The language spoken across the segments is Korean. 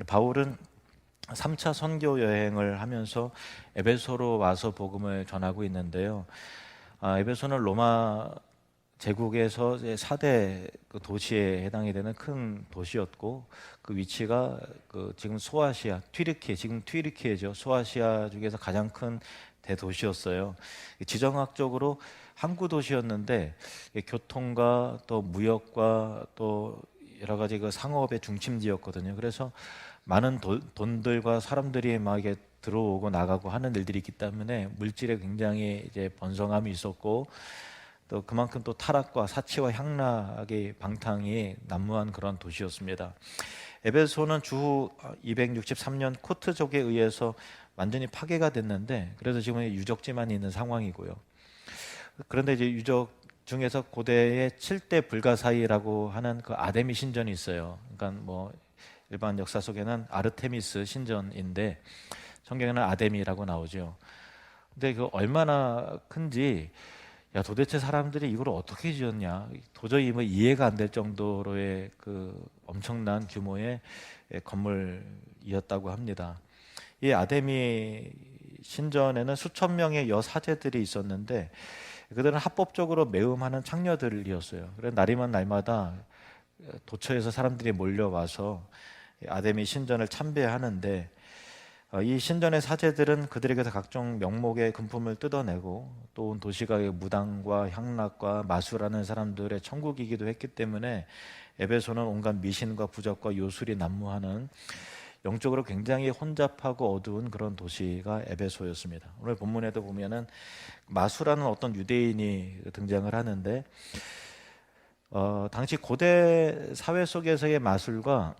바울은 3차 선교 여행을 하면서 에베소로 와서 복음을 전하고 있는데요. 에베소는 로마 제국에서 이제 4대 그 도시에 해당이 되는 큰 도시였고, 그 위치가 지금 소아시아, 튀르키예, 지금 튀르키예죠. 소아시아 중에서 가장 큰 대도시였어요. 지정학적으로 항구 도시였는데 교통과 또 무역과 또 여러 가지 그 상업의 중심지였거든요. 그래서 많은 돈들과 사람들이 막 이게 들어오고 나가고 하는 일들이 있기 때문에 물질에 굉장히 이제 번성함이 있었고, 또 그만큼 또 타락과 사치와 향락의 방탕이 난무한 그런 도시였습니다. 에베소는 주후 263년 코트족에 의해서 완전히 파괴가 됐는데, 그래서 지금 유적지만 있는 상황이고요. 그런데 이제 유적 중에서 고대의 7대 불가사의라고 하는 그 아데미 신전이 있어요. 그러니까 뭐 일반 역사 속에는 아르테미스 신전인데 성경에는 아데미라고 나오죠. 근데 그 얼마나 큰지, 야 도대체 사람들이 이걸 어떻게 지었냐, 도저히 뭐 이해가 안 될 정도로의 그 엄청난 규모의 건물이었다고 합니다. 이 아데미 신전에는 수천 명의 여사제들이 있었는데 그들은 합법적으로 매음하는 창녀들이었어요. 그래서 날이면 날마다 도처에서 사람들이 몰려와서 아데미 신전을 참배하는데, 이 신전의 사제들은 그들에게서 각종 명목의 금품을 뜯어내고 또 온 도시가 무당과 향락과 마술하는 사람들의 천국이기도 했기 때문에 에베소는 온갖 미신과 부적과 요술이 난무하는 영적으로 굉장히 혼잡하고 어두운 그런 도시가 에베소였습니다. 오늘 본문에도 보면은 마술하는 어떤 유대인이 등장을 하는데, 당시 고대 사회 속에서의 마술과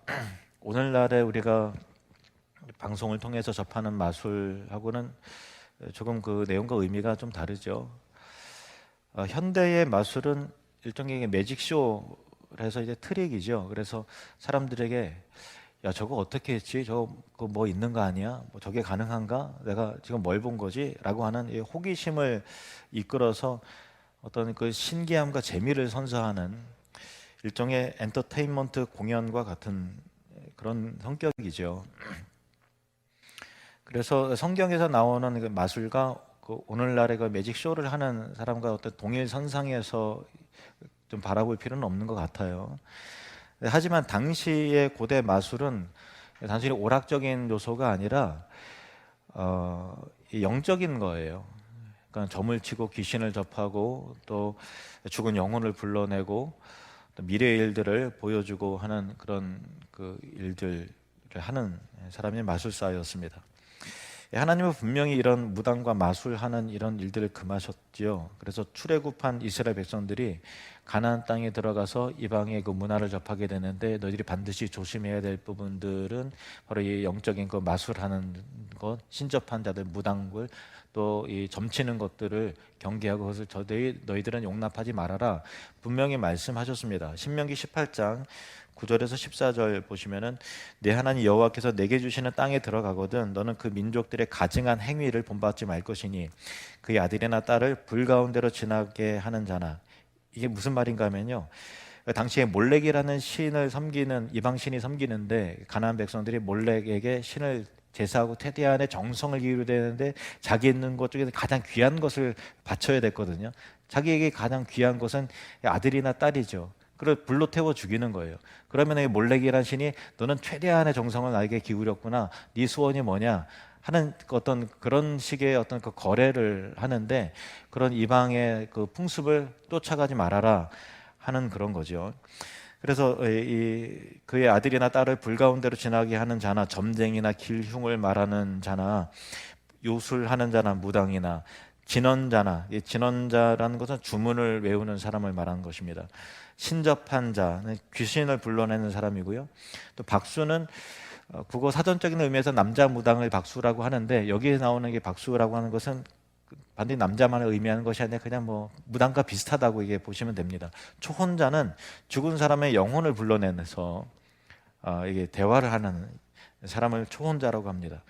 오늘날에 우리가 방송을 통해서 접하는 마술하고는 조금 그 내용과 의미가 좀 다르죠. 현대의 마술은 일종의 매직쇼를 해서 이제 트릭이죠. 그래서 사람들에게 야 저거 어떻게 했지? 저거 뭐 있는 거 아니야? 뭐 저게 가능한가? 내가 지금 뭘 본 거지? 라고 하는 이 호기심을 이끌어서 어떤 그 신기함과 재미를 선사하는 일종의 엔터테인먼트 공연과 같은 그런 성격이죠. 그래서 성경에서 나오는 그 마술과 그 오늘날의 그 매직 쇼를 하는 사람과 어떤 동일선상에서 좀 바라볼 필요는 없는 것 같아요. 하지만 당시의 고대 마술은 단순히 오락적인 요소가 아니라 영적인 거예요. 그러니까 점을 치고 귀신을 접하고 또 죽은 영혼을 불러내고 또 미래의 일들을 보여주고 하는 그런 그 일들을 하는 사람이 마술사였습니다. 하나님은 분명히 이런 무당과 마술하는 이런 일들을 금하셨지요. 그래서 출애굽한 이스라엘 백성들이 가나안 땅에 들어가서 이방의 그 문화를 접하게 되는데, 너희들이 반드시 조심해야 될 부분들은 바로 이 영적인 그 마술하는 것, 신접한 자들, 무당들, 또 이 점치는 것들을 경계하고 그것을 너희들은 용납하지 말아라 분명히 말씀하셨습니다. 신명기 18장 9절에서 14절 보시면은 내 하나님 여호와께서 내게 주시는 땅에 들어가거든 너는 그 민족들의 가증한 행위를 본받지 말 것이니 그의 아들이나 딸을 불 가운데로 지나게 하는 자나. 이게 무슨 말인가 하면요, 당시에 몰렉이라는 신을 섬기는 이방 신이 섬기는데 가나안 백성들이 몰렉에게 신을 제사하고 테디안에 정성을 기울여야 되는데 자기 있는 것 중에서 가장 귀한 것을 바쳐야 됐거든요. 자기에게 가장 귀한 것은 아들이나 딸이죠. 그걸 불로 태워 죽이는 거예요. 그러면 이 몰렉이라는 신이 너는 최대한의 정성을 나에게 기울였구나, 네 소원이 뭐냐 하는 어떤 그런 식의 어떤 그 거래를 하는데, 그런 이방의 그 풍습을 쫓아가지 말아라 하는 그런 거죠. 그래서 그의 아들이나 딸을 불 가운데로 지나게 하는 자나, 점쟁이나 길흉을 말하는 자나, 요술하는 자나, 무당이나 진언자나, 이 진언자라는 것은 주문을 외우는 사람을 말하는 것입니다. 신접한 자는 귀신을 불러내는 사람이고요. 또 박수는 국어 사전적인 의미에서 남자 무당을 박수라고 하는데, 여기에 나오는 게 박수라고 하는 것은 반드시 남자만을 의미하는 것이 아니라 그냥 뭐 무당과 비슷하다고 이게 보시면 됩니다. 초혼자는 죽은 사람의 영혼을 불러내서 이게 대화를 하는 사람을 초혼자라고 합니다.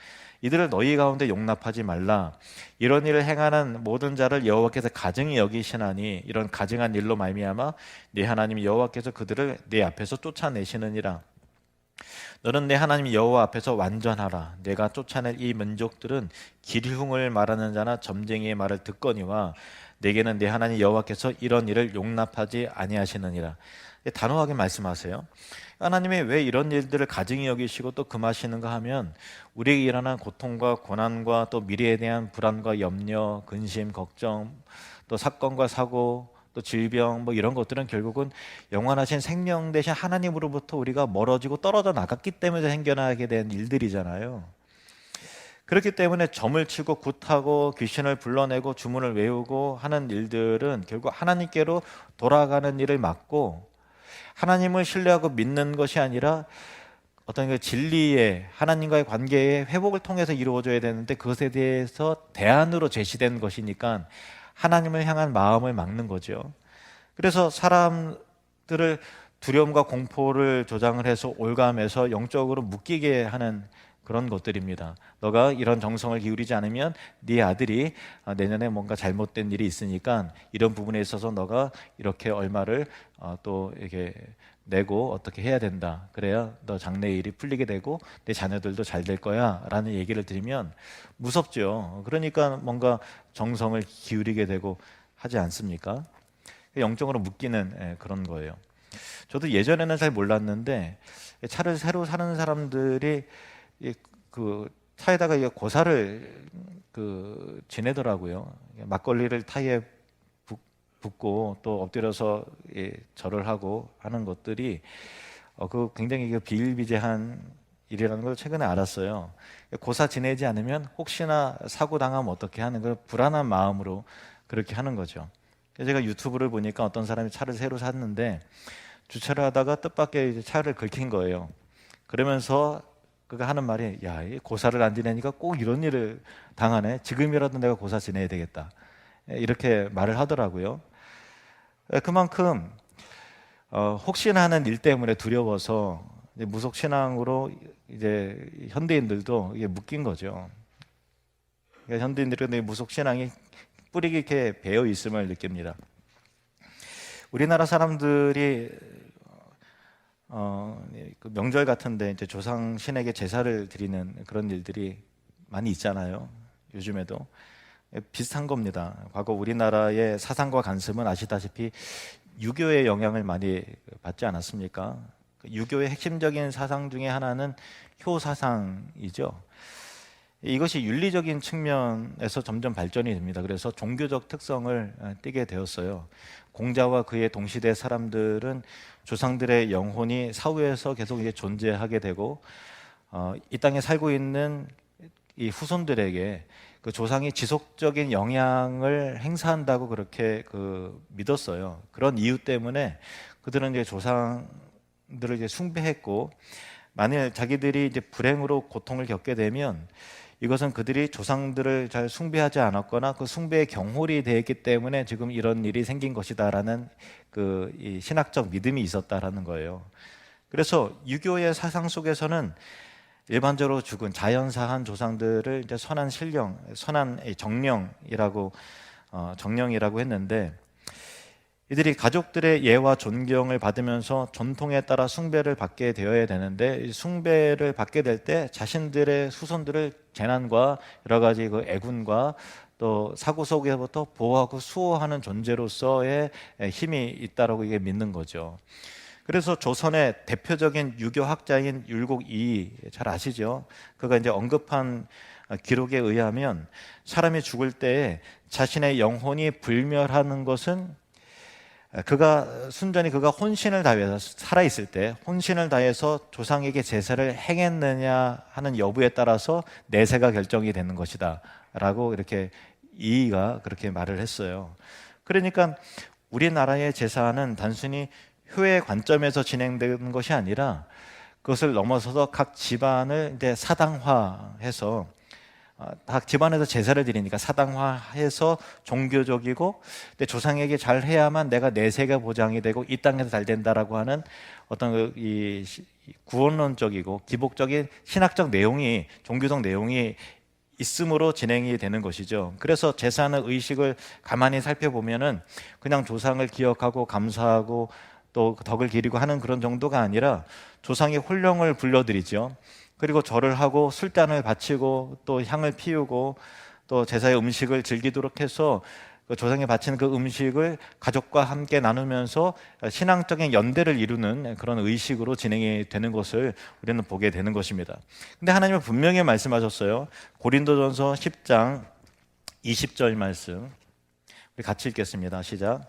이들을 너희 가운데 용납하지 말라. 이런 일을 행하는 모든 자를 여호와께서 가증히 여기시나니 이런 가증한 일로 말미암아 네 하나님 여호와께서 그들을 네 앞에서 쫓아내시느니라. 너는 내 하나님 여호와 앞에서 완전하라. 내가 쫓아낼 이 민족들은 기흉을 말하는 자나 점쟁이의 말을 듣거니와 내게는 내 하나님 여호와께서 이런 일을 용납하지 아니하시느니라. 단호하게 말씀하세요. 하나님이 왜 이런 일들을 가증히 여기시고 또 금하시는가 하면 우리에게 일어난 고통과 고난과 또 미래에 대한 불안과 염려, 근심, 걱정, 또 사건과 사고, 또 질병 뭐 이런 것들은 결국은 영원하신 생명 대신 하나님으로부터 우리가 멀어지고 떨어져 나갔기 때문에 생겨나게 된 일들이잖아요. 그렇기 때문에 점을 치고 굿하고 귀신을 불러내고 주문을 외우고 하는 일들은 결국 하나님께로 돌아가는 일을 막고 하나님을 신뢰하고 믿는 것이 아니라 어떤 그 진리의 하나님과의 관계의 회복을 통해서 이루어져야 되는데 그것에 대해서 대안으로 제시된 것이니까 하나님을 향한 마음을 막는 거죠. 그래서 사람들을 두려움과 공포를 조장을 해서 올감해서 영적으로 묶이게 하는 그런 것들입니다. 너가 이런 정성을 기울이지 않으면 네 아들이 내년에 뭔가 잘못된 일이 있으니까 이런 부분에 있어서 너가 이렇게 얼마를 또 이렇게 내고 어떻게 해야 된다. 그래야 너 장래일이 풀리게 되고 내 자녀들도 잘 될 거야 라는 얘기를 드리면 무섭죠. 그러니까 뭔가 정성을 기울이게 되고 하지 않습니까? 영적으로 묶이는 그런 거예요. 저도 예전에는 잘 몰랐는데 차를 새로 사는 사람들이 그 차에다가 고사를 지내더라고요. 막걸리를 타이에 붓고 또 엎드려서 절을 하고 하는 것들이 그 굉장히 비일비재한 일이라는 걸 최근에 알았어요. 고사 지내지 않으면 혹시나 사고 당하면 어떻게 하는 그 불안한 마음으로 그렇게 하는 거죠. 제가 유튜브를 보니까 어떤 사람이 차를 새로 샀는데 주차를 하다가 뜻밖의 이제 차를 긁힌 거예요. 그러면서 그가 하는 말이 야, 고사를 안 지내니까 꼭 이런 일을 당하네. 지금이라도 내가 고사 지내야 되겠다. 이렇게 말을 하더라고요. 그만큼 혹시나 하는 일 때문에 두려워서 이제 무속 신앙으로 이제 현대인들도 이게 묶인 거죠. 그러니까 현대인들은 무속 신앙이 뿌리 깊게 배어 있음을 느낍니다. 우리나라 사람들이 그 명절 같은데 이제 조상 신에게 제사를 드리는 그런 일들이 많이 있잖아요. 요즘에도 비슷한 겁니다. 과거 우리나라의 사상과 관습은 아시다시피 유교의 영향을 많이 받지 않았습니까? 유교의 핵심적인 사상 중에 하나는 효사상이죠. 이것이 윤리적인 측면에서 점점 발전이 됩니다. 그래서 종교적 특성을 띠게 되었어요. 공자와 그의 동시대 사람들은 조상들의 영혼이 사후에서 계속 이제 존재하게 되고 이 땅에 살고 있는 이 후손들에게 그 조상이 지속적인 영향을 행사한다고 그렇게 믿었어요. 그런 이유 때문에 그들은 이제 조상들을 이제 숭배했고 만일 자기들이 이제 불행으로 고통을 겪게 되면 이것은 그들이 조상들을 잘 숭배하지 않았거나 그 숭배의 경홀이 되었기 때문에 지금 이런 일이 생긴 것이다라는 이 신학적 믿음이 있었다라는 거예요. 그래서 유교의 사상 속에서는 일반적으로 죽은 자연사한 조상들을 이제 선한 신령, 선한 정령이라고 했는데 이들이 가족들의 예와 존경을 받으면서 전통에 따라 숭배를 받게 되어야 되는데 이 숭배를 받게 될 때 자신들의 후손들을 재난과 여러 가지 그 애군과 또 사고 속에서부터 보호하고 수호하는 존재로서의 힘이 있다라고 이게 믿는 거죠. 그래서 조선의 대표적인 유교 학자인 율곡이 잘 아시죠? 그가 이제 언급한 기록에 의하면 사람이 죽을 때 자신의 영혼이 불멸하는 것은 순전히 그가 혼신을 다해서 살아있을 때 혼신을 다해서 조상에게 제사를 행했느냐 하는 여부에 따라서 내세가 결정이 되는 것이다 라고 이렇게 이의가 그렇게 말을 했어요. 그러니까 우리나라의 제사는 단순히 효의 관점에서 진행되는 것이 아니라 그것을 넘어서서 각 집안을 이제 사당화해서 각 집안에서 제사를 드리니까 사당화해서 종교적이고 조상에게 잘 해야만 내가 내세가 보장이 되고 이 땅에서 잘 된다라고 하는 어떤 이 구원론적이고 기복적인 신학적 내용이 종교적 내용이 있음으로 진행이 되는 것이죠. 그래서 제사하는 의식을 가만히 살펴보면은 그냥 조상을 기억하고 감사하고 또 덕을 기리고 하는 그런 정도가 아니라 조상의 혼령을 불러드리죠. 그리고 절을 하고 술잔을 바치고 또 향을 피우고 또 제사의 음식을 즐기도록 해서 그 조상에 바치는 그 음식을 가족과 함께 나누면서 신앙적인 연대를 이루는 그런 의식으로 진행이 되는 것을 우리는 보게 되는 것입니다. 근데 하나님은 분명히 말씀하셨어요. 고린도전서 10장 20절 말씀, 우리 같이 읽겠습니다. 시작.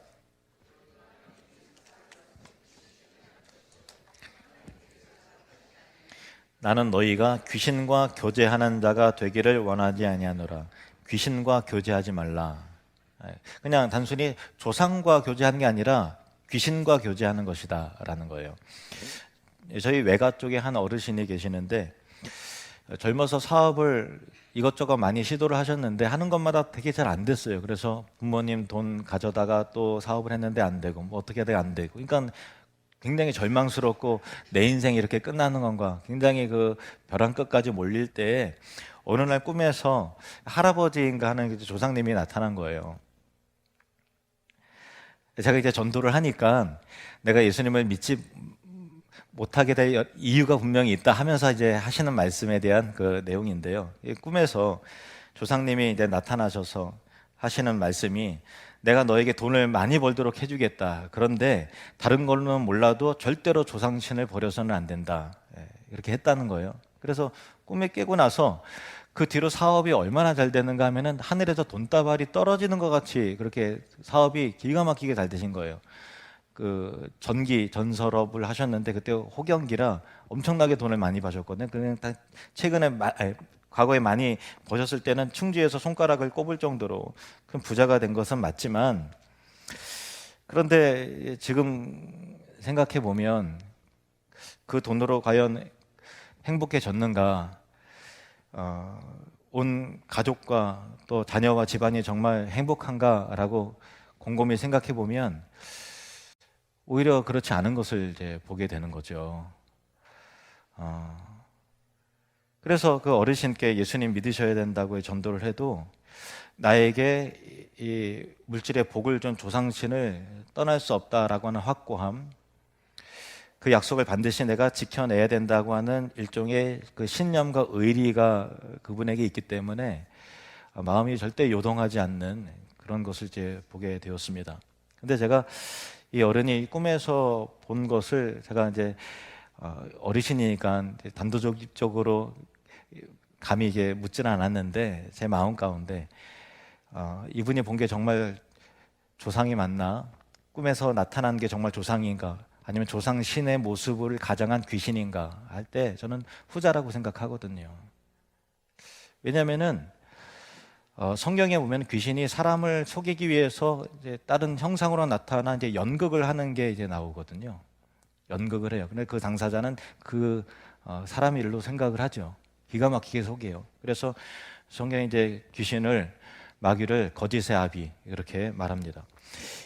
나는 너희가 귀신과 교제하는 자가 되기를 원하지 아니하노라. 귀신과 교제하지 말라. 그냥 단순히 조상과 교제하는 게 아니라 귀신과 교제하는 것이다 라는 거예요. 저희 외가 쪽에 한 어르신이 계시는데 젊어서 사업을 이것저것 많이 시도를 하셨는데 하는 것마다 되게 잘 안 됐어요. 그래서 부모님 돈 가져다가 또 사업을 했는데 안 되고 뭐 어떻게 해야 안 되고, 그러니까 굉장히 절망스럽고 내 인생이 이렇게 끝나는 건가, 굉장히 그 벼랑 끝까지 몰릴 때 어느 날 꿈에서 할아버지인가 하는 조상님이 나타난 거예요. 제가 이제 전도를 하니까 내가 예수님을 믿지 못하게 될 이유가 분명히 있다 하면서 이제 하시는 말씀에 대한 그 내용인데요. 꿈에서 조상님이 이제 나타나셔서 하시는 말씀이, 내가 너에게 돈을 많이 벌도록 해주겠다. 그런데 다른 걸로는 몰라도 절대로 조상신을 버려서는 안 된다. 이렇게 했다는 거예요. 그래서 꿈에 깨고 나서 그 뒤로 사업이 얼마나 잘 되는가 하면은 하늘에서 돈다발이 떨어지는 것 같이 그렇게 사업이 기가 막히게 잘 되신 거예요. 그 전기 전설업을 하셨는데 그때 호경기라 엄청나게 돈을 많이 버셨거든요. 그냥 최근에 과거에 많이 버셨을 때는 충주에서 손가락을 꼽을 정도로 큰 부자가 된 것은 맞지만, 그런데 지금 생각해 보면 그 돈으로 과연 행복해졌는가? 온 가족과 또 자녀와 집안이 정말 행복한가라고 곰곰이 생각해 보면 오히려 그렇지 않은 것을 이제 보게 되는 거죠. 그래서 그 어르신께 예수님 믿으셔야 된다고 전도를 해도 나에게 이 물질의 복을 준 조상신을 떠날 수 없다라고 하는 확고함, 그 약속을 반드시 내가 지켜내야 된다고 하는 일종의 그 신념과 의리가 그분에게 있기 때문에 마음이 절대 요동하지 않는 그런 것을 이제 보게 되었습니다. 근데 제가 이 어른이 꿈에서 본 것을 제가 이제 어르신이니까 단도직입적으로 감히 이게 묻지는 않았는데 제 마음 가운데 이분이 본 게 정말 조상이 맞나? 꿈에서 나타난 게 정말 조상인가? 아니면 조상 신의 모습을 가장한 귀신인가 할 때 저는 후자라고 생각하거든요. 왜냐하면은 성경에 보면 귀신이 사람을 속이기 위해서 이제 다른 형상으로 나타나 이제 연극을 하는 게 이제 나오거든요. 연극을 해요. 근데 그 당사자는 그 사람 일로 생각을 하죠. 기가 막히게 속여요. 그래서 성경에 이제 귀신을, 마귀를 거짓의 아비 이렇게 말합니다.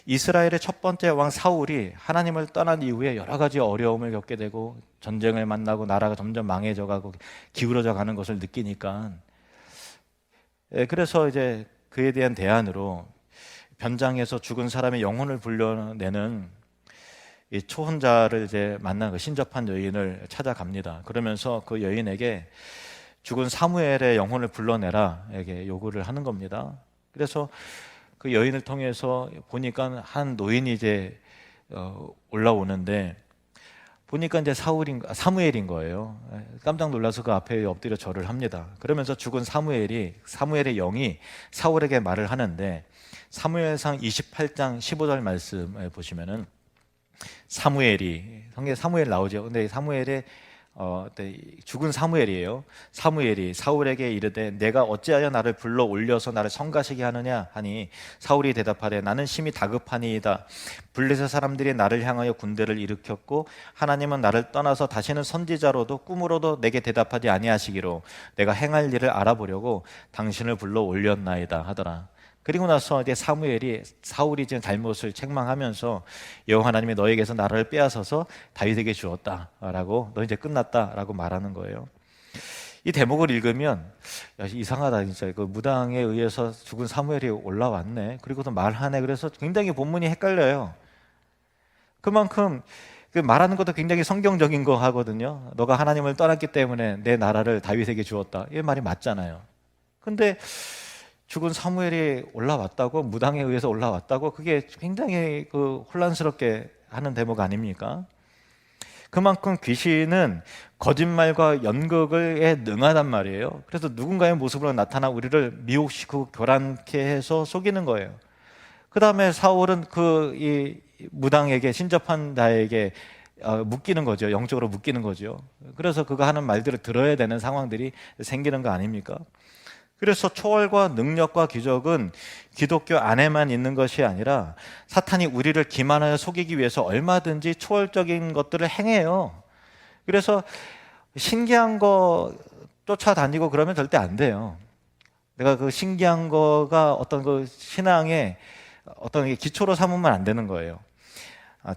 이스라엘의 첫 번째 왕 사울이 하나님을 떠난 이후에 여러 가지 어려움을 겪게 되고 전쟁을 만나고 나라가 점점 망해져 가고 기울어져 가는 것을 느끼니까, 그래서 이제 그에 대한 대안으로 변장해서 죽은 사람의 영혼을 불려내는 이 초혼자를 이제 만난 그 신접한 여인을 찾아갑니다. 그러면서 그 여인에게 죽은 사무엘의 영혼을 불러내라 이렇게 요구를 하는 겁니다. 그래서 그 여인을 통해서 보니까 한 노인이 이제 올라오는데 보니까 이제 사무엘인 거예요. 깜짝 놀라서 그 앞에 엎드려 절을 합니다. 그러면서 죽은 사무엘의 영이 사울에게 말을 하는데, 사무엘상 28장 15절 말씀 보시면은 성경에 사무엘 나오죠. 근데 사무엘의 죽은 사무엘이에요. 사무엘이 사울에게 이르되 내가 어찌하여 나를 불러 올려서 나를 성가시게 하느냐 하니, 사울이 대답하되 나는 심히 다급하니이다. 블레셋 사람들이 나를 향하여 군대를 일으켰고 하나님은 나를 떠나서 다시는 선지자로도 꿈으로도 내게 대답하지 아니하시기로 내가 행할 일을 알아보려고 당신을 불러 올렸나이다 하더라. 그리고 나서 이제 사울이 지금 잘못을 책망하면서 여호와 하나님이 너에게서 나라를 빼앗아서 다윗에게 주었다라고, 너 이제 끝났다라고 말하는 거예요. 이 대목을 읽으면 야, 이상하다 진짜. 그 무당에 의해서 죽은 사무엘이 올라왔네. 그리고 또 말하네. 그래서 굉장히 본문이 헷갈려요. 그만큼 그 말하는 것도 굉장히 성경적인 거 하거든요. 너가 하나님을 떠났기 때문에 내 나라를 다윗에게 주었다. 이 말이 맞잖아요. 근데 죽은 사무엘이 올라왔다고, 무당에 의해서 올라왔다고, 그게 굉장히 그 혼란스럽게 하는 대목 아닙니까? 그만큼 귀신은 거짓말과 연극에 능하단 말이에요. 그래서 누군가의 모습으로 나타나 우리를 미혹시키고 교란케 해서 속이는 거예요. 그 다음에 사울은 이 무당에게, 신접한 자에게 묶이는 거죠. 영적으로 묶이는 거죠. 그래서 그가 하는 말들을 들어야 되는 상황들이 생기는 거 아닙니까? 그래서 초월과 능력과 기적은 기독교 안에만 있는 것이 아니라 사탄이 우리를 기만하여 속이기 위해서 얼마든지 초월적인 것들을 행해요. 그래서 신기한 거 쫓아다니고 그러면 절대 안 돼요. 내가 그 신기한 거가 어떤 그 신앙의 어떤 기초로 삼으면 안 되는 거예요.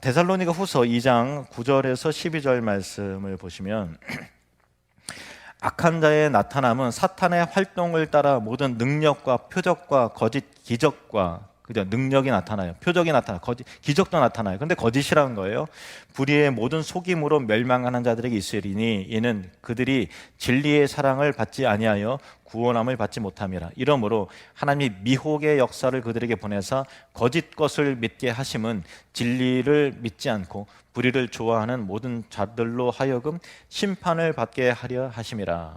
데살로니가 후서 2장 9절에서 12절 말씀을 보시면 악한 자의 나타남은 사탄의 활동을 따라 모든 능력과 표적과 거짓 기적과 그죠? 능력이 나타나요. 표적이 나타나요. 기적도 나타나요. 근데 거짓이라는 거예요. 불의의 모든 속임으로 멸망하는 자들에게 있으리니 이는 그들이 진리의 사랑을 받지 아니하여 구원함을 받지 못함이라. 이러므로 하나님이 미혹의 역사를 그들에게 보내사 거짓 것을 믿게 하심은 진리를 믿지 않고 불의를 좋아하는 모든 자들로 하여금 심판을 받게 하려 하심이라.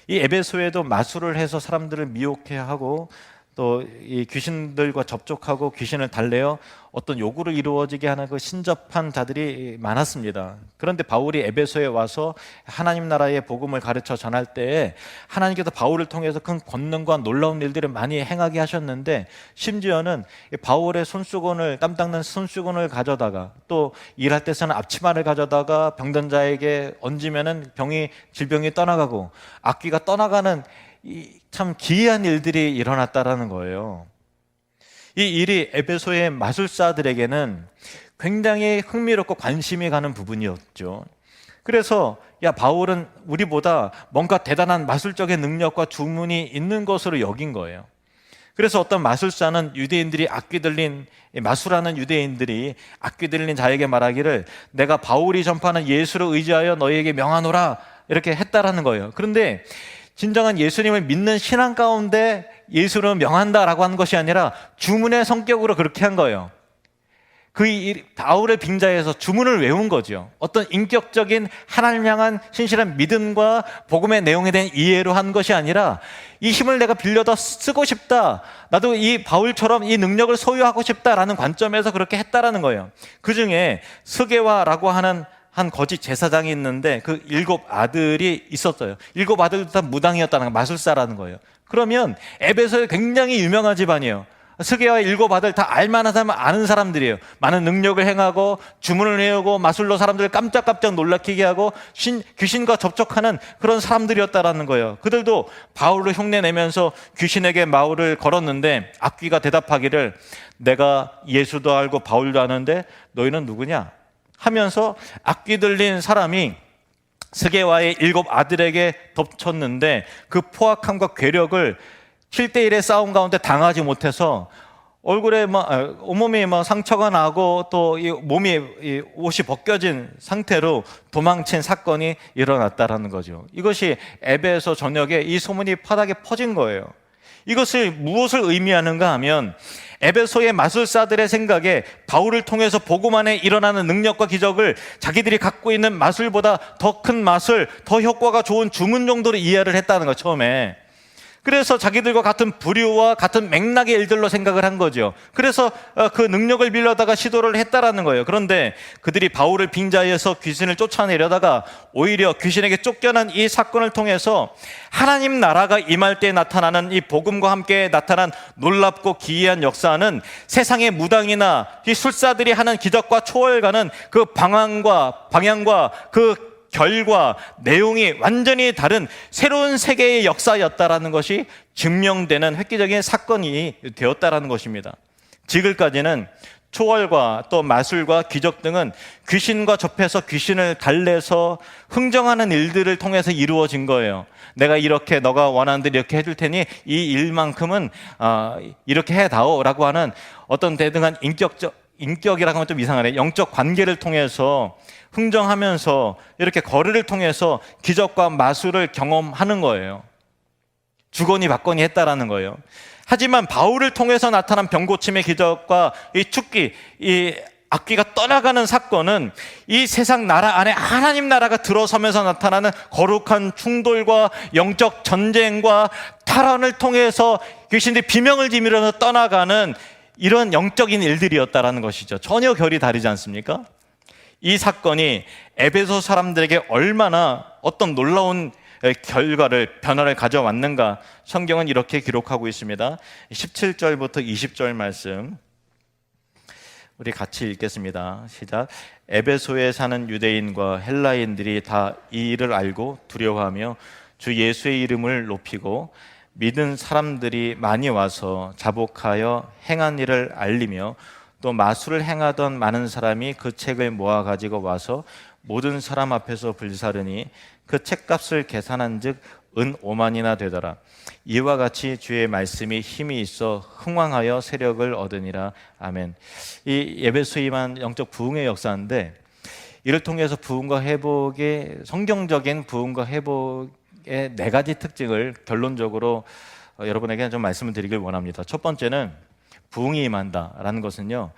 이 에베소에도 마술을 해서 사람들을 미혹해 하고 또 이 귀신들과 접촉하고 귀신을 달래어 어떤 요구를 이루어지게 하는 그 신접한 자들이 많았습니다. 그런데 바울이 에베소에 와서 하나님 나라의 복음을 가르쳐 전할 때에 하나님께서 바울을 통해서 큰 권능과 놀라운 일들을 많이 행하게 하셨는데, 심지어는 바울의 손수건을, 땀 닦는 손수건을 가져다가, 또 일할 때서는 앞치마를 가져다가 병든 자에게 얹으면은 질병이 떠나가고 악귀가 떠나가는 참 기이한 일들이 일어났다라는 거예요. 이 일이 에베소의 마술사들에게는 굉장히 흥미롭고 관심이 가는 부분이었죠. 그래서 바울은 우리보다 뭔가 대단한 마술적인 능력과 주문이 있는 것으로 여긴 거예요. 그래서 어떤 마술사는 악귀 들린 자에게 말하기를 내가 바울이 전파하는 예수를 의지하여 너희에게 명하노라 이렇게 했다라는 거예요. 그런데 진정한 예수님을 믿는 신앙 가운데 예수를 명한다라고 하는 것이 아니라 주문의 성격으로 그렇게 한 거예요. 바울의 빙자에서 주문을 외운 거죠. 어떤 인격적인 하나님 향한 신실한 믿음과 복음의 내용에 대한 이해로 한 것이 아니라 이 힘을 내가 빌려다 쓰고 싶다, 나도 이 바울처럼 이 능력을 소유하고 싶다라는 관점에서 그렇게 했다라는 거예요. 그 중에 스게와라고 하는 한 거짓 제사장이 있는데 그 7 아들이 있었어요. 7 아들도 다 무당이었다는 거, 마술사라는 거예요. 그러면 에베소에 굉장히 유명한 집안이에요. 스게와 7 아들 다 알만한 사람, 아는 사람들이에요. 많은 능력을 행하고 주문을 외우고 마술로 사람들을 깜짝깜짝 놀라키게 하고 귀신과 접촉하는 그런 사람들이었다라는 거예요. 그들도 바울을 흉내내면서 귀신에게 마울을 걸었는데 악귀가 대답하기를 내가 예수도 알고 바울도 아는데 너희는 누구냐? 하면서 악귀 들린 사람이 스게와의 7 아들에게 덮쳤는데 그 포악함과 괴력을 7대1의 싸움 가운데 당하지 못해서 얼굴에 온몸이 상처가 나고 또 이 옷이 벗겨진 상태로 도망친 사건이 일어났다라는 거죠. 이것이 에베소 전역에 이 소문이 바닥에 퍼진 거예요. 이것을 무엇을 의미하는가 하면 에베소의 마술사들의 생각에 바울을 통해서 복음 안에 일어나는 능력과 기적을 자기들이 갖고 있는 마술보다 더 큰 마술, 더 효과가 좋은 주문 정도로 이해를 했다는 거예요, 처음에. 그래서 자기들과 같은 부류와 같은 맥락의 일들로 생각을 한 거죠. 그래서 그 능력을 빌려다가 시도를 했다라는 거예요. 그런데 그들이 바울을 빙자해서 귀신을 쫓아내려다가 오히려 귀신에게 쫓겨난 이 사건을 통해서 하나님 나라가 임할 때 나타나는 이 복음과 함께 나타난 놀랍고 기이한 역사는 세상의 무당이나 이 술사들이 하는 기적과 초월과는 그 방향과 그 결과 내용이 완전히 다른 새로운 세계의 역사였다라는 것이 증명되는 획기적인 사건이 되었다라는 것입니다. 지금까지는 초월과 또 마술과 기적 등은 귀신과 접해서 귀신을 달래서 흥정하는 일들을 통해서 이루어진 거예요. 내가 이렇게 너가 원하는 대로 이렇게 해줄 테니 이 일만큼은 이렇게 해다오라고 하는 어떤 대등한 인격이라고 하면 좀 이상하네. 영적 관계를 통해서 흥정하면서 이렇게 거래를 통해서 기적과 마술을 경험하는 거예요. 주거니 받거니 했다라는 거예요. 하지만 바울을 통해서 나타난 병고침의 기적과 이 축기, 이 악귀가 떠나가는 사건은 이 세상 나라 안에 하나님 나라가 들어서면서 나타나는 거룩한 충돌과 영적 전쟁과 탈환을 통해서 귀신들이 비명을 지르면서 떠나가는 이런 영적인 일들이었다라는 것이죠. 전혀 결이 다르지 않습니까? 이 사건이 에베소 사람들에게 얼마나 어떤 놀라운 결과를, 변화를 가져왔는가, 성경은 이렇게 기록하고 있습니다. 17절부터 20절 말씀 우리 같이 읽겠습니다. 시작. 에베소에 사는 유대인과 헬라인들이 다 이 일을 알고 두려워하며 주 예수의 이름을 높이고 믿은 사람들이 많이 와서 자복하여 행한 일을 알리며 또 마술을 행하던 많은 사람이 그 책을 모아 가지고 와서 모든 사람 앞에서 불사르니 그 책값을 계산한 즉 은 5만이나 되더라. 이와 같이 주의 말씀이 힘이 있어 흥왕하여 세력을 얻으니라. 아멘. 이 에베소에 임한 영적 부흥의 역사인데, 이를 통해서 부흥과 회복의, 성경적인 부흥과 회복의 네 가지 특징을 결론적으로 여러분에게 좀 말씀을 드리길 원합니다. 첫 번째는 부흥이 임한다라는 것은요,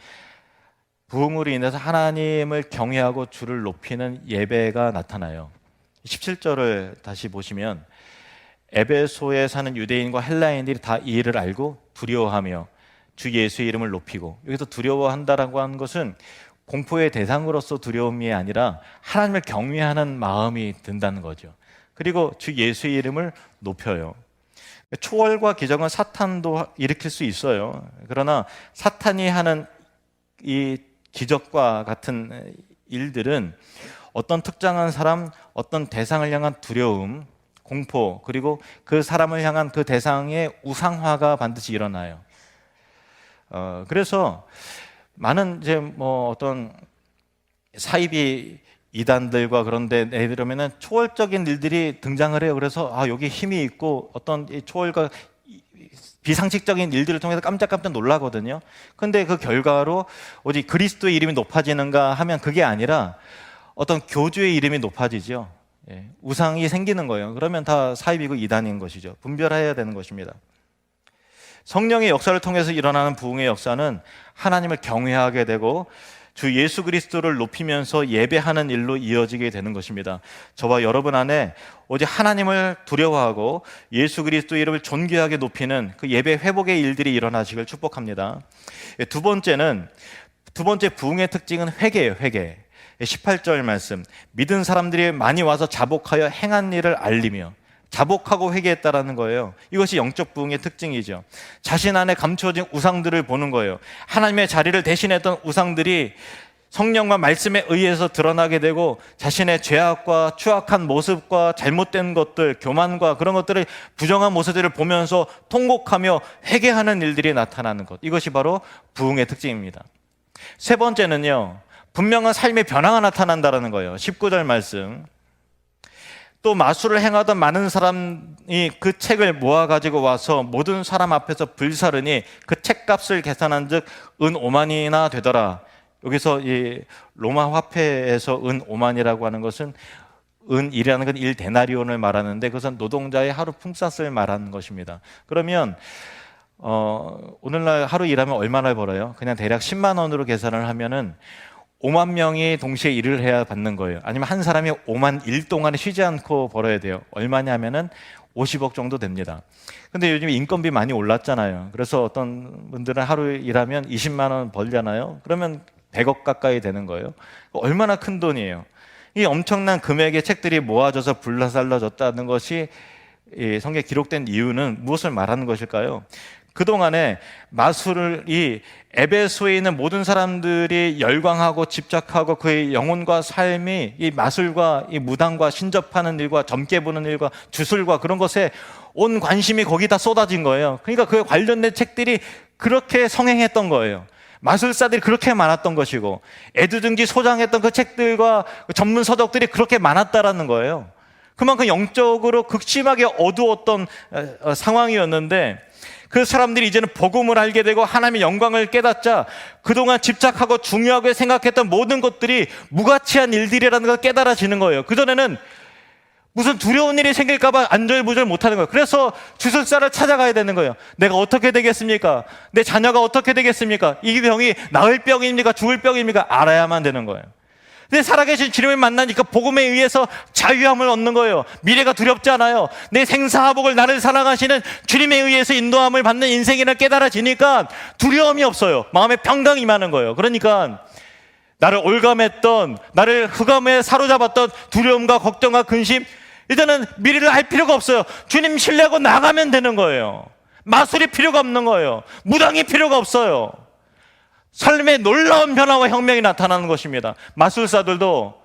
부흥으로 인해서 하나님을 경외하고 주를 높이는 예배가 나타나요. 17절을 다시 보시면 에베소에 사는 유대인과 헬라인들이 다 이 일을 알고 두려워하며 주 예수의 이름을 높이고, 여기서 두려워한다라고 하는 것은 공포의 대상으로서 두려움이 아니라 하나님을 경외하는 마음이 든다는 거죠. 그리고 주 예수의 이름을 높여요. 초월과 기적은 사탄도 일으킬 수 있어요. 그러나 사탄이 하는 이 기적과 같은 일들은 어떤 특정한 사람, 어떤 대상을 향한 두려움, 공포, 그리고 그 사람을 향한 그 대상의 우상화가 반드시 일어나요. 그래서 많은 이제 뭐 어떤 사이비 이단들과 그런데 내들으면은 초월적인 일들이 등장을 해요. 그래서 여기 힘이 있고 어떤 이 초월과 비상식적인 일들을 통해서 깜짝깜짝 놀라거든요. 근데 그 결과로 오직 그리스도의 이름이 높아지는가 하면 그게 아니라 어떤 교주의 이름이 높아지죠. 우상이 생기는 거예요. 그러면 다 사이비고 이단인 것이죠. 분별해야 되는 것입니다. 성령의 역사를 통해서 일어나는 부흥의 역사는 하나님을 경외하게 되고 주 예수 그리스도를 높이면서 예배하는 일로 이어지게 되는 것입니다. 저와 여러분 안에 오직 하나님을 두려워하고 예수 그리스도 이름을 존귀하게 높이는 그 예배 회복의 일들이 일어나시길 축복합니다. 두 번째 부흥의 특징은 회개예요. 회개. 18절 말씀, 믿은 사람들이 많이 와서 자복하여 행한 일을 알리며, 자복하고 회개했다라는 거예요. 이것이 영적 부흥의 특징이죠. 자신 안에 감추어진 우상들을 보는 거예요. 하나님의 자리를 대신했던 우상들이 성령과 말씀에 의해서 드러나게 되고 자신의 죄악과 추악한 모습과 잘못된 것들, 교만과 그런 것들을, 부정한 모습들을 보면서 통곡하며 회개하는 일들이 나타나는 것, 이것이 바로 부흥의 특징입니다. 세 번째는요, 분명한 삶의 변화가 나타난다는 거예요. 19절 말씀, 또 마술을 행하던 많은 사람이 그 책을 모아가지고 와서 모든 사람 앞에서 불사르니 그 책값을 계산한 즉 은 5만이나 되더라. 여기서 이 로마 화폐에서 은 5만이라고 하는 것은, 은 1이라는 건 1데나리온을 말하는데 그것은 노동자의 하루 품삯을 말하는 것입니다. 그러면 오늘날 하루 일하면 얼마나 벌어요? 그냥 대략 10만 원으로 계산을 하면은 5만 명이 동시에 일을 해야 받는 거예요. 아니면 한 사람이 5만 일 동안에 쉬지 않고 벌어야 돼요. 얼마냐 하면은 50억 정도 됩니다. 근데 요즘 인건비 많이 올랐잖아요. 그래서 어떤 분들은 하루 일하면 20만 원 벌잖아요. 그러면 100억 가까이 되는 거예요. 얼마나 큰 돈이에요. 이 엄청난 금액의 책들이 모아져서 불살라졌다는 것이 성경에 기록된 이유는 무엇을 말하는 것일까요? 그동안에 마술이 에베소에 있는 모든 사람들이 열광하고 집착하고 그의 영혼과 삶이 이 마술과 이 무당과 신접하는 일과 점괘 보는 일과 주술과 그런 것에 온 관심이 거기다 쏟아진 거예요. 그러니까 그에 관련된 책들이 그렇게 성행했던 거예요. 마술사들이 그렇게 많았던 것이고, 애두둥기 소장했던 그 책들과 전문 서적들이 그렇게 많았다라는 거예요. 그만큼 영적으로 극심하게 어두웠던 상황이었는데, 그 사람들이 이제는 복음을 알게 되고 하나님의 영광을 깨닫자 그동안 집착하고 중요하게 생각했던 모든 것들이 무가치한 일들이라는 걸 깨달아지는 거예요. 그전에는 무슨 두려운 일이 생길까봐 안절부절 못하는 거예요. 그래서 주술사를 찾아가야 되는 거예요. 내가 어떻게 되겠습니까? 내 자녀가 어떻게 되겠습니까? 이 병이 나을 병입니까? 죽을 병입니까? 알아야만 되는 거예요. 근데 살아계신 주님을 만나니까 복음에 의해서 자유함을 얻는 거예요. 미래가 두렵지 않아요. 내 생사화복을 나를 살아가시는 주님에 의해서 인도함을 받는 인생이라 깨달아지니까 두려움이 없어요. 마음에 평강이 임하는 거예요. 그러니까 나를 올감했던, 나를 흑암에 사로잡았던 두려움과 걱정과 근심, 이제는 미래를 알 필요가 없어요. 주님 신뢰하고 나가면 되는 거예요. 마술이 필요가 없는 거예요. 무당이 필요가 없어요. 삶의 놀라운 변화와 혁명이 나타나는 것입니다. 마술사들도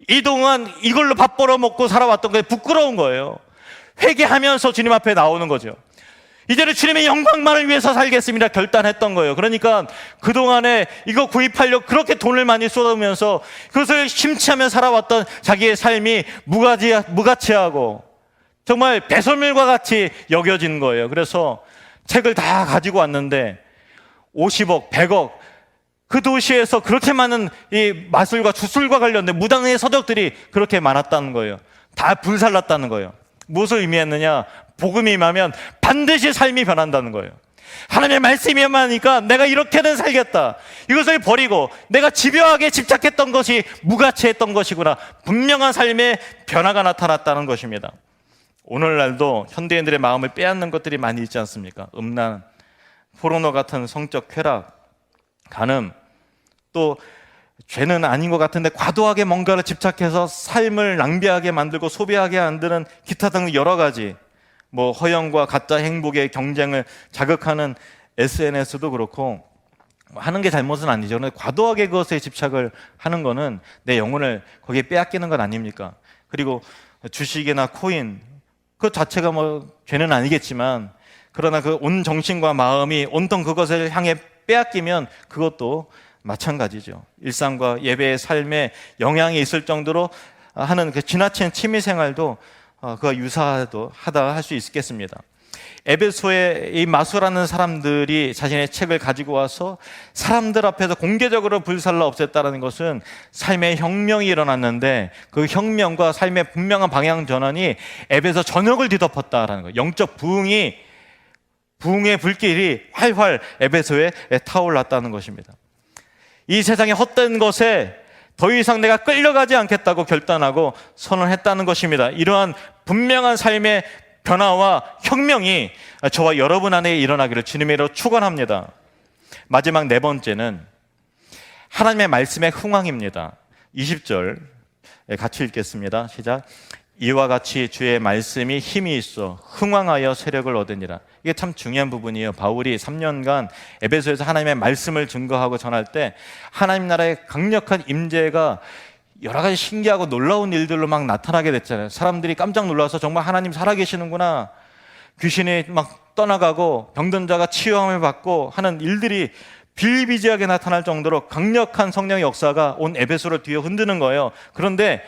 이동안 이걸로 밥 벌어먹고 살아왔던 게 부끄러운 거예요. 회개하면서 주님 앞에 나오는 거죠. 이제는 주님의 영광만을 위해서 살겠습니다 결단했던 거예요. 그러니까 그동안에 이거 구입하려고 그렇게 돈을 많이 쏟으면서 그것을 심취하며 살아왔던 자기의 삶이 무가치하고 정말 배설물과 같이 여겨진 거예요. 그래서 책을 다 가지고 왔는데 50억, 100억, 그 도시에서 그렇게 많은 이 마술과 주술과 관련된 무당의 서적들이 그렇게 많았다는 거예요. 다 불살랐다는 거예요. 무엇을 의미했느냐? 복음이 임하면 반드시 삶이 변한다는 거예요. 하나님의 말씀이 임하니까 내가 이렇게는 살겠다. 이것을 버리고 내가 집요하게 집착했던 것이 무가치했던 것이구나. 분명한 삶의 변화가 나타났다는 것입니다. 오늘날도 현대인들의 마음을 빼앗는 것들이 많이 있지 않습니까? 음란, 포르노 같은 성적 쾌락, 간음, 또 죄는 아닌 것 같은데 과도하게 뭔가를 집착해서 삶을 낭비하게 만들고 소비하게 만드는 기타 등 여러 가지 허영과 가짜 행복의 경쟁을 자극하는 SNS도 그렇고 하는 게 잘못은 아니죠. 그런데 과도하게 그것에 집착을 하는 거는 내 영혼을 거기에 빼앗기는 것 아닙니까? 그리고 주식이나 코인 그 자체가 죄는 아니겠지만 그러나 그 온 정신과 마음이 온통 그것을 향해 빼앗기면 그것도 마찬가지죠. 일상과 예배의 삶에 영향이 있을 정도로 하는 그 지나친 취미 생활도 그와 유사하다 할 수 있겠습니다. 에베소의 이 마술하는 사람들이 자신의 책을 가지고 와서 사람들 앞에서 공개적으로 불살라 없앴다는 것은 삶의 혁명이 일어났는데 그 혁명과 삶의 분명한 방향 전환이 에베소 전역을 뒤덮었다라는 거예요. 영적 부흥의 불길이 활활 에베소에 타올랐다는 것입니다. 이 세상의 헛된 것에 더 이상 내가 끌려가지 않겠다고 결단하고 선언했다는 것입니다. 이러한 분명한 삶의 변화와 혁명이 저와 여러분 안에 일어나기를 주님의 이름으로 축원합니다. 마지막 네 번째는 하나님의 말씀의 흥왕입니다. 20절 같이 읽겠습니다. 시작. 이와 같이 주의 말씀이 힘이 있어 흥왕하여 세력을 얻으니라. 이게 참 중요한 부분이에요. 바울이 3년간 에베소에서 하나님의 말씀을 증거하고 전할 때 하나님 나라의 강력한 임재가 여러 가지 신기하고 놀라운 일들로 막 나타나게 됐잖아요. 사람들이 깜짝 놀라서 정말 하나님 살아계시는구나, 귀신이 막 떠나가고 병든 자가 치유함을 받고 하는 일들이 비일비재하게 나타날 정도로 강력한 성령의 역사가 온 에베소를 뒤에 흔드는 거예요. 그런데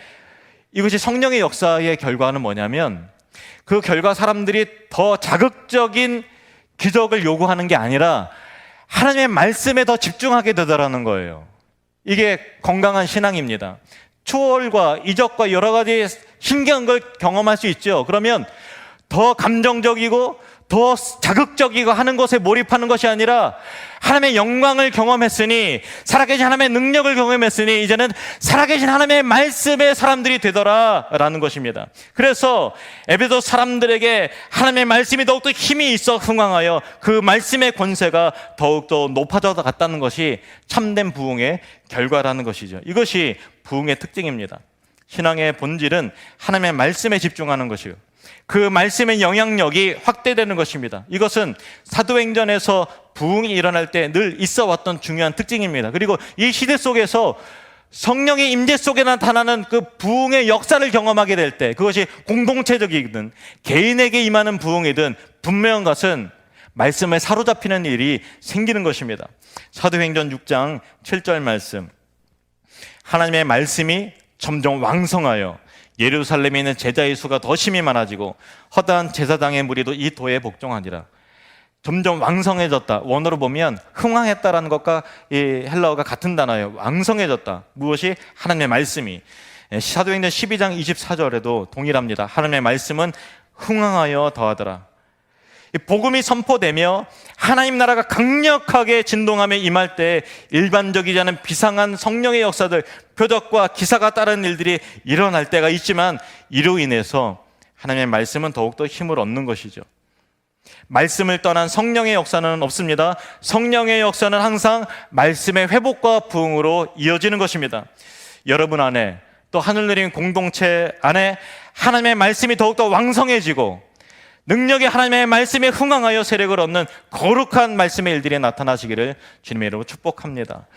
이것이 성령의 역사의 결과는 뭐냐면 그 결과 사람들이 더 자극적인 기적을 요구하는 게 아니라 하나님의 말씀에 더 집중하게 되더라는 거예요. 이게 건강한 신앙입니다. 초월과 이적과 여러 가지 신기한 걸 경험할 수 있죠. 그러면 더 감정적이고 더 자극적이고 하는 것에 몰입하는 것이 아니라 하나님의 영광을 경험했으니, 살아계신 하나님의 능력을 경험했으니 이제는 살아계신 하나님의 말씀의 사람들이 되더라라는 것입니다. 그래서 에베소 사람들에게 하나님의 말씀이 더욱더 힘이 있어 흥왕하여 그 말씀의 권세가 더욱더 높아져 갔다는 것이 참된 부흥의 결과라는 것이죠. 이것이 부흥의 특징입니다. 신앙의 본질은 하나님의 말씀에 집중하는 것이요, 그 말씀의 영향력이 확대되는 것입니다. 이것은 사도행전에서 부흥이 일어날 때 늘 있어 왔던 중요한 특징입니다. 그리고 이 시대 속에서 성령의 임재 속에 나타나는 그 부흥의 역사를 경험하게 될 때, 그것이 공동체적이든 개인에게 임하는 부흥이든 분명한 것은 말씀에 사로잡히는 일이 생기는 것입니다. 사도행전 6장 7절 말씀, 하나님의 말씀이 점점 왕성하여 예루살렘에 있는 제자의 수가 더 심히 많아지고 허다한 제사장의 무리도 이 도에 복종하니라. 점점 왕성해졌다. 원어로 보면 흥왕했다라는 것과 이 헬라어가 같은 단어예요. 왕성해졌다. 무엇이? 하나님의 말씀이. 사도행전 12장 24절에도 동일합니다. 하나님의 말씀은 흥왕하여 더하더라. 이 복음이 선포되며 하나님 나라가 강력하게 진동하며 임할 때 일반적이지 않은 비상한 성령의 역사들, 표적과 기사가 따르는 일들이 일어날 때가 있지만 이로 인해서 하나님의 말씀은 더욱더 힘을 얻는 것이죠. 말씀을 떠난 성령의 역사는 없습니다. 성령의 역사는 항상 말씀의 회복과 부흥으로 이어지는 것입니다. 여러분 안에 또 하늘누린 공동체 안에 하나님의 말씀이 더욱더 왕성해지고 능력이 하나님의 말씀에 흥황하여 세력을 얻는 거룩한 말씀의 일들이 나타나시기를 주님의 이름으로 축복합니다.